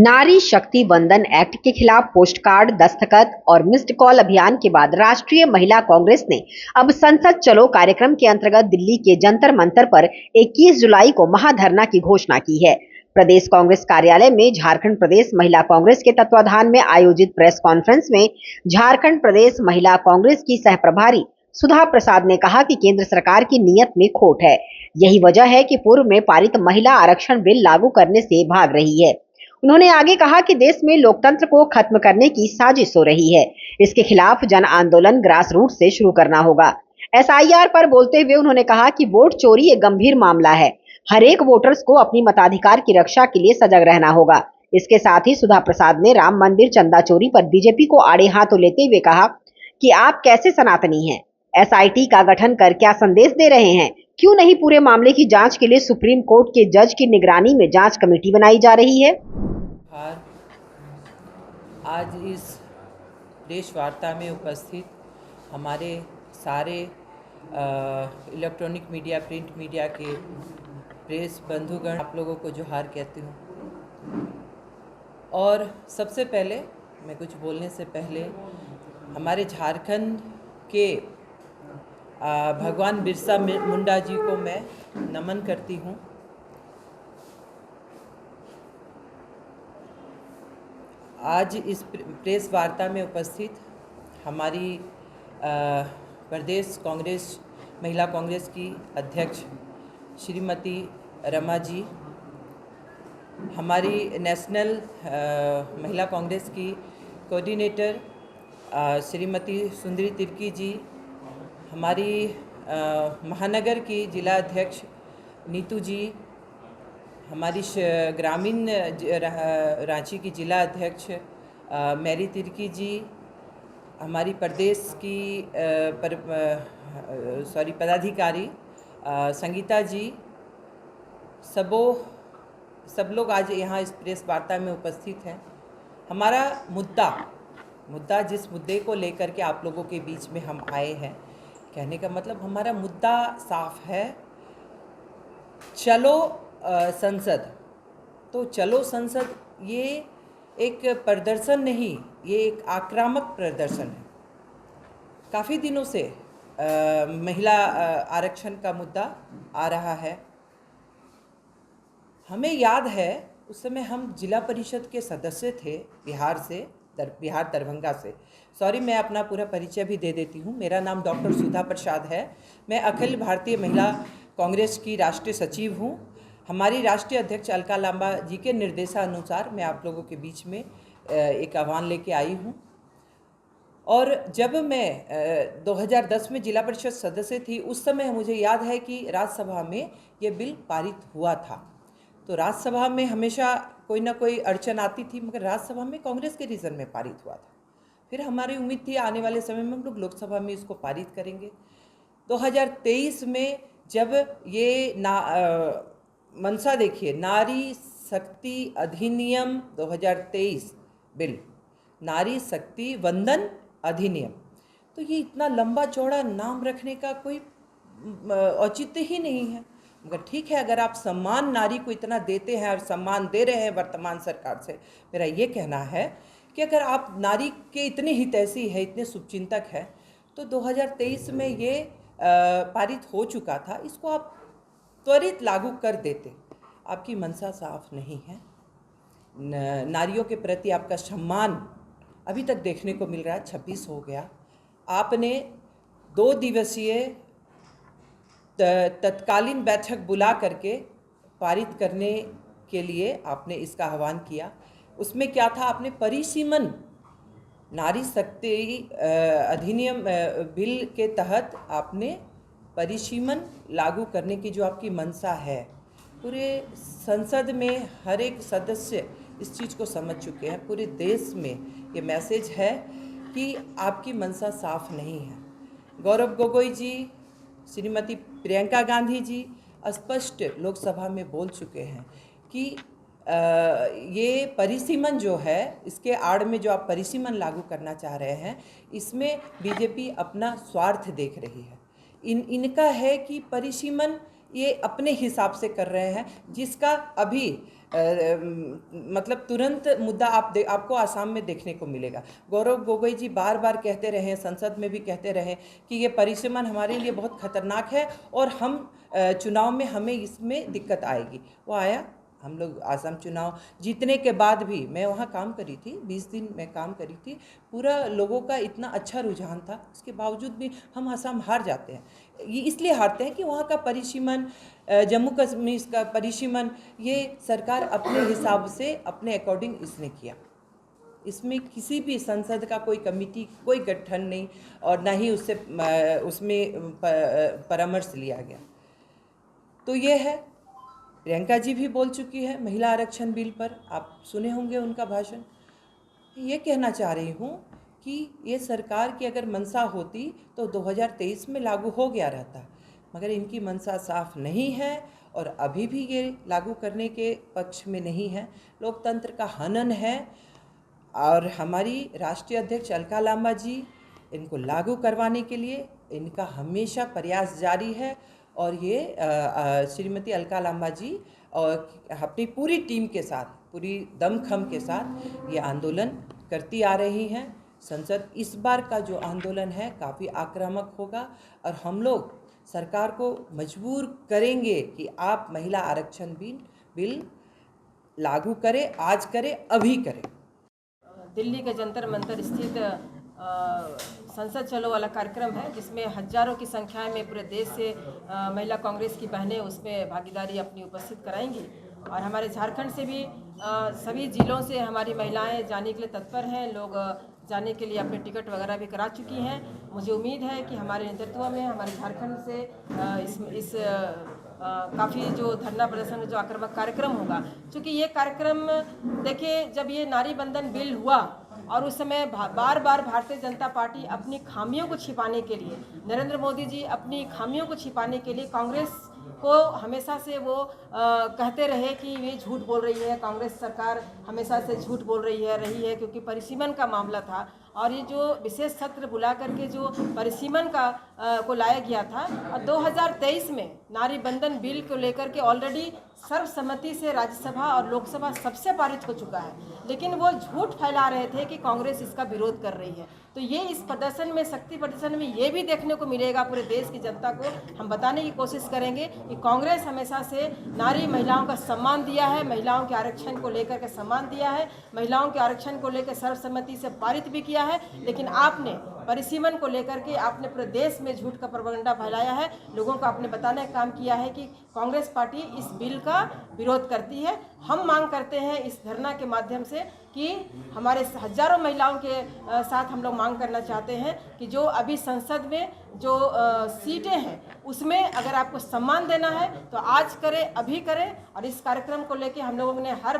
नारी शक्ति वंदन एक्ट के खिलाफ पोस्टकार्ड, दस्तखत और मिस्ड कॉल अभियान के बाद राष्ट्रीय महिला कांग्रेस ने अब संसद चलो कार्यक्रम के अंतर्गत दिल्ली के जंतर मंतर पर 21 जुलाई को महाधरना की घोषणा की है। प्रदेश कांग्रेस कार्यालय में झारखंड प्रदेश महिला कांग्रेस के तत्वाधान में आयोजित प्रेस कॉन्फ्रेंस में झारखंड प्रदेश महिला कांग्रेस की सहप्रभारी सुधा प्रसाद ने कहा कि केंद्र सरकार की नीयत में खोट है। यही वजह है कि पूर्व में पारित महिला आरक्षण बिल लागू करने से भाग रही है। उन्होंने आगे कहा कि देश में लोकतंत्र को खत्म करने की साजिश हो रही है। इसके खिलाफ जन आंदोलन ग्रास रूट से शुरू करना होगा। एसआईआर पर बोलते हुए उन्होंने कहा कि वोट चोरी एक गंभीर मामला है। हर एक वोटर्स को अपनी मताधिकार की रक्षा के लिए सजग रहना होगा। इसके साथ ही सुधा प्रसाद ने राम मंदिर चंदा चोरी पर बीजेपी को आड़े हाथों लेते हुए कहा कि आप कैसे सनातनी हैं? एसआईटी का गठन कर क्या संदेश दे रहे हैं? क्यों नहीं पूरे मामले की जांच के लिए सुप्रीम कोर्ट के जज की निगरानी में जांच कमेटी बनाई जा रही है? आज इस प्रेस वार्ता में उपस्थित हमारे सारे इलेक्ट्रॉनिक मीडिया, प्रिंट मीडिया के प्रेस बंधुगण, आप लोगों को जोहार कहती हूँ। और सबसे पहले मैं कुछ बोलने से पहले हमारे झारखंड के भगवान बिरसा मुंडा जी को मैं नमन करती हूँ। आज इस प्रेस वार्ता में उपस्थित हमारी प्रदेश कांग्रेस महिला कांग्रेस की अध्यक्ष श्रीमती रमा जी, हमारी नेशनल महिला कांग्रेस की कोऑर्डिनेटर श्रीमती सुंदरी तिर्की जी, हमारी महानगर की जिला अध्यक्ष नीतू जी, हमारी ग्रामीण रांची की जिला अध्यक्ष मैरी तिर्की जी, हमारी प्रदेश की पदाधिकारी संगीता जी, सब लोग आज यहाँ इस प्रेस वार्ता में उपस्थित हैं। हमारा मुद्दा जिस मुद्दे को लेकर के आप लोगों के बीच में हम आए हैं, कहने का मतलब हमारा मुद्दा साफ है। चलो संसद। तो चलो संसद ये एक प्रदर्शन नहीं, ये एक आक्रामक प्रदर्शन है। काफ़ी दिनों से महिला आरक्षण का मुद्दा आ रहा है। हमें याद है उस समय हम जिला परिषद के सदस्य थे बिहार दरभंगा से। सॉरी, मैं अपना पूरा परिचय भी दे देती हूँ। मेरा नाम डॉक्टर सुधा प्रसाद है। मैं अखिल भारतीय महिला कांग्रेस की राष्ट्रीय सचिव हूँ। हमारी राष्ट्रीय अध्यक्ष अलका लांबा जी के निर्देशानुसार मैं आप लोगों के बीच में एक आह्वान लेके आई हूँ। और जब मैं 2010 में जिला परिषद सदस्य थी, उस समय मुझे याद है कि राज्यसभा में ये बिल पारित हुआ था। तो राज्यसभा में हमेशा कोई ना कोई अड़चन आती थी, मगर राज्यसभा में कांग्रेस के रीजन में पारित हुआ था। फिर हमारी उम्मीद थी आने वाले समय में हम लोग लोकसभा में इसको पारित करेंगे। 2023 में जब ये मनसा देखिए, नारी शक्ति अधिनियम 2023 बिल, नारी शक्ति वंदन अधिनियम, तो ये इतना लंबा चौड़ा नाम रखने का कोई औचित्य ही नहीं है। मगर ठीक है, अगर आप सम्मान नारी को इतना देते हैं और सम्मान दे रहे हैं वर्तमान सरकार से, मेरा ये कहना है कि अगर आप नारी के इतने हितैषी है, इतने शुभचिंतक हैं, तो 2023 में ये पारित हो चुका था, इसको आप त्वरित लागू कर देते। आपकी मंशा साफ नहीं है। नारियों के प्रति आपका सम्मान अभी तक देखने को मिल रहा है। 26 हो गया। आपने 2 दिवसीय तत्कालीन बैठक बुला करके पारित करने के लिए आपने इसका आह्वान किया। उसमें क्या था? आपने परिसीमन नारी शक्ति अधिनियम बिल के तहत आपने परिसीमन लागू करने की जो आपकी मंशा है, पूरे संसद में हर एक सदस्य इस चीज़ को समझ चुके हैं। पूरे देश में ये मैसेज है कि आपकी मंशा साफ नहीं है। गौरव गोगोई जी, श्रीमती प्रियंका गांधी जी स्पष्ट लोकसभा में बोल चुके हैं कि ये परिसीमन जो है, इसके आड़ में जो आप परिसीमन लागू करना चाह रहे हैं, इसमें बीजेपी अपना स्वार्थ देख रही है। इनका है कि परिसीमन ये अपने हिसाब से कर रहे हैं, जिसका अभी मतलब तुरंत मुद्दा आपको आसाम में देखने को मिलेगा। गौरव गोगोई जी बार बार कहते रहे, संसद में भी कहते रहे कि ये परिसीमन हमारे लिए बहुत खतरनाक है और हम चुनाव में हमें इसमें दिक्कत आएगी। वो आया, हम लोग आसाम चुनाव जीतने के बाद भी, मैं वहाँ काम करी थी, 20 दिन मैं काम करी थी, पूरा लोगों का इतना अच्छा रुझान था, उसके बावजूद भी हम आसाम हार जाते हैं। ये इसलिए हारते हैं कि वहाँ का परिसीमन, जम्मू कश्मीर का परिसीमन, ये सरकार अपने हिसाब से अपने अकॉर्डिंग इसने किया। इसमें किसी भी संसद का कोई कमेटी, कोई गठन नहीं, और ना ही उससे उसमें परामर्श लिया गया। तो ये है, प्रियंका जी भी बोल चुकी है महिला आरक्षण बिल पर, आप सुने होंगे उनका भाषण। ये कहना चाह रही हूँ कि ये सरकार की अगर मंशा होती तो 2023 में लागू हो गया रहता, मगर इनकी मंशा साफ नहीं है और अभी भी ये लागू करने के पक्ष में नहीं है। लोकतंत्र का हनन है और हमारी राष्ट्रीय अध्यक्ष अलका लांबा जी, इनको लागू करवाने के लिए इनका हमेशा प्रयास जारी है। और ये श्रीमती अलका लांबा जी और अपनी पूरी टीम के साथ, पूरी दमखम के साथ ये आंदोलन करती आ रही हैं। संसद इस बार का जो आंदोलन है काफ़ी आक्रामक होगा और हम लोग सरकार को मजबूर करेंगे कि आप महिला आरक्षण बिल लागू करें, आज करें, अभी करें। दिल्ली के जंतर मंतर स्थित संसद चलो वाला कार्यक्रम है, जिसमें हजारों की संख्या में पूरे देश से महिला कांग्रेस की बहनें उसमें भागीदारी अपनी उपस्थित कराएंगी। और हमारे झारखंड से भी सभी जिलों से हमारी महिलाएं जाने के लिए तत्पर हैं। लोग जाने के लिए अपने टिकट वगैरह भी करा चुकी हैं। मुझे उम्मीद है कि हमारे नेतृत्व में हमारे झारखंड से काफ़ी जो धरना प्रदर्शन, जो आक्रामक कार्यक्रम होगा, क्योंकि ये कार्यक्रम देखिए, जब ये नारी बंधन बिल हुआ और उस समय बार बार भारतीय जनता पार्टी अपनी खामियों को छिपाने के लिए, नरेंद्र मोदी जी अपनी खामियों को छिपाने के लिए कांग्रेस को हमेशा से वो कहते रहे कि ये झूठ बोल रही है, कांग्रेस सरकार हमेशा से झूठ बोल रही है, क्योंकि परिसीमन का मामला था। और ये जो विशेष सत्र बुला करके जो परिसीमन को लाया गया था, और 2023 में नारी बंधन बिल को लेकर के ऑलरेडी सर्वसम्मति से राज्यसभा और लोकसभा सबसे पारित हो चुका है, लेकिन वो झूठ फैला रहे थे कि कांग्रेस इसका विरोध कर रही है। तो ये इस प्रदर्शन में, शक्ति प्रदर्शन में ये भी देखने को मिलेगा, पूरे देश की जनता को हम बताने की कोशिश करेंगे कि कांग्रेस हमेशा से नारी महिलाओं का सम्मान दिया है, महिलाओं के आरक्षण को लेकर के सम्मान दिया है, महिलाओं के आरक्षण को लेकर सर्वसम्मति से पारित भी किया है। लेकिन आपने परिसीमन को लेकर के आपने पूरे देश में झूठ का प्रोपेगेंडा फैलाया है। लोगों को आपने बताने का काम किया है कि कांग्रेस पार्टी इस बिल का विरोध करती है। हम मांग करते हैं इस धरना के माध्यम से कि हमारे हजारों महिलाओं के साथ हम लोग मांग करना चाहते हैं कि जो अभी संसद में जो सीटें हैं, उसमें अगर आपको सम्मान देना है तो आज करें, अभी करें। और इस कार्यक्रम को लेके हम लोगों ने हर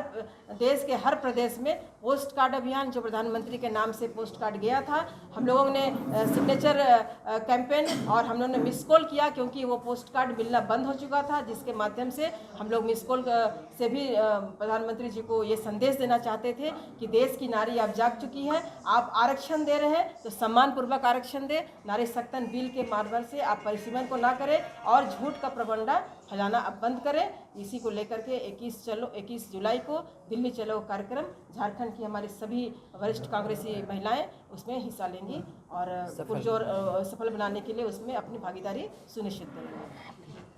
देश के हर प्रदेश में पोस्ट कार्ड अभियान, जो प्रधानमंत्री के नाम से पोस्ट कार्ड गया था, हम लोगों ने सिग्नेचर कैंपेन और हम लोगों ने मिस कॉल किया, क्योंकि वो पोस्ट कार्ड मिलना बंद हो चुका था, जिसके माध्यम से हम लोग मिस कॉल से भी प्रधानमंत्री जी को ये संदेश देना चाहते थे कि देश की नारी आप जाग चुकी है, आप आरक्षण दे रहे हैं तो सम्मान पूर्वक आरक्षण दे, नारी शक्ति बिल के माध्यम से आप परिसीमन को ना करें और झूठ का प्रोपेगेंडा फैलाना अब बंद करें। इसी को लेकर के 21 जुलाई को दिल्ली चलो कार्यक्रम, झारखंड की हमारी सभी वरिष्ठ कांग्रेसी महिलाएं उसमें हिस्सा लेंगी और पुरजोर सफल बनाने के लिए उसमें अपनी भागीदारी सुनिश्चित करेंगी।